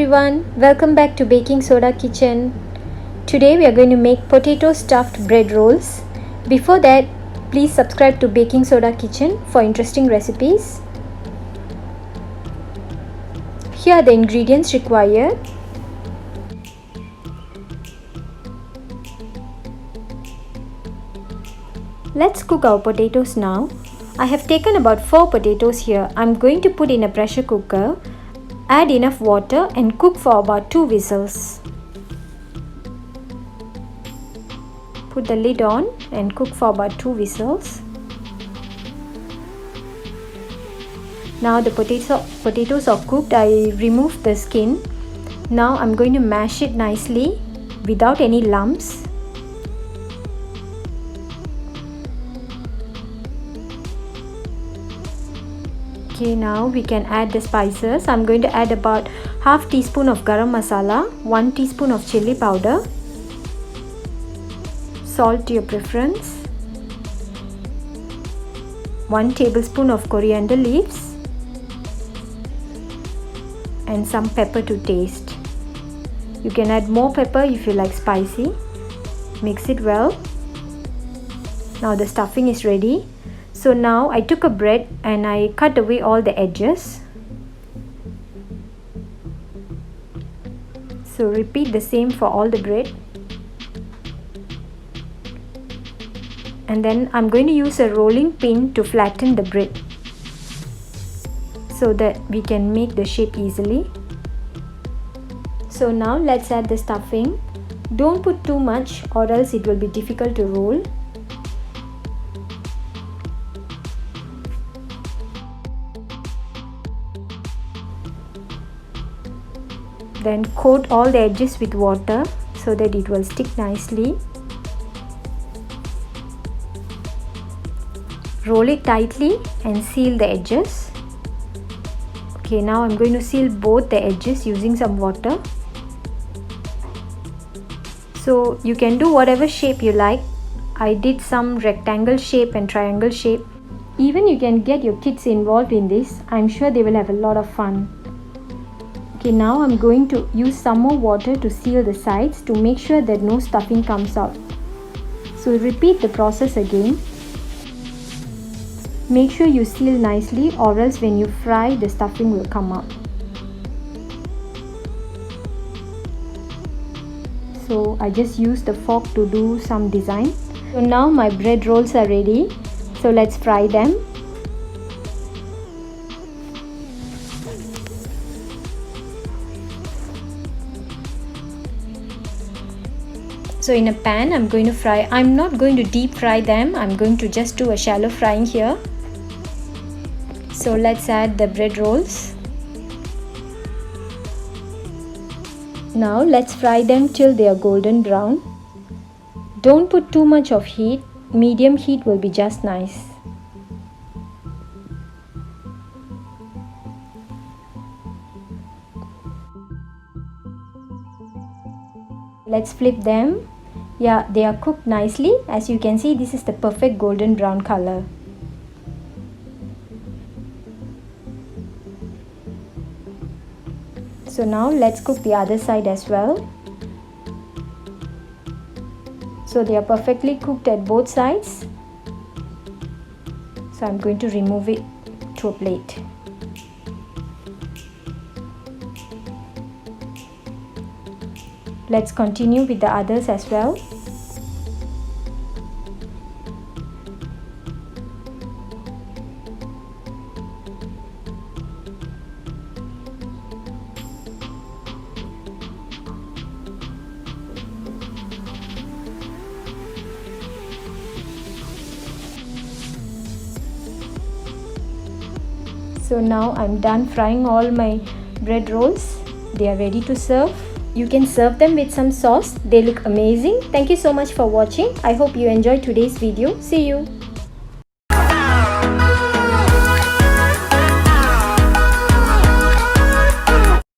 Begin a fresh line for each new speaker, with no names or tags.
everyone, welcome back to Baking Soda Kitchen. Today we are going to make potato stuffed bread rolls. Before that, please subscribe to Baking Soda Kitchen for interesting recipes. Here are the ingredients required. Let's cook our potatoes now. I have taken about 4 potatoes here. I'm going to put in a pressure cooker. Add enough water and cook for about 2 whistles. Put the lid on and cook for about 2 whistles. Now the potatoes are cooked. I removed the skin. Now I'm going to mash it nicely without any lumps. Okay, now we can add the spices. I'm going to add about half teaspoon of garam masala, 1 teaspoon of chili powder, salt to your preference, 1 tablespoon of coriander leaves, and some pepper to taste. You can add more pepper if you like spicy. Mix it well. Now the stuffing is ready. So now I took a bread and I cut away all the edges. So repeat the same for all the bread. And then I'm going to use a rolling pin to flatten the bread so that we can make the shape easily. So now let's add the stuffing. Don't put too much or else it will be difficult to roll. Then coat all the edges with water so that it will stick nicely. Roll it tightly and seal the edges. Okay, now I'm going to seal both the edges using some water. So you can do whatever shape you like. I did some rectangle shape and triangle shape. Even you can get your kids involved in this. I'm sure they will have a lot of fun. Okay, now I'm going to use some more water to seal the sides to make sure that no stuffing comes out. So repeat the process again. Make sure you seal nicely or else when you fry the stuffing will come out. So I just used the fork to do some design. So now my bread rolls are ready. So let's fry them. So in a pan I'm going to fry. I'm not going to deep fry them. I'm going to just do a shallow frying here. So let's add the bread rolls. Now let's fry them till they are golden brown. Don't put too much of heat. Medium heat will be just nice. Let's flip them. Yeah, they are cooked nicely. As you can see, this is the perfect golden brown color. So now let's cook the other side as well. So they are perfectly cooked at both sides. So I'm going to remove it to a plate. Let's continue with the others as well. So now I'm done frying all my bread rolls. They are ready to serve. You can serve them with some sauce. They look amazing. Thank you so much for watching. I hope you enjoyed today's video. See you.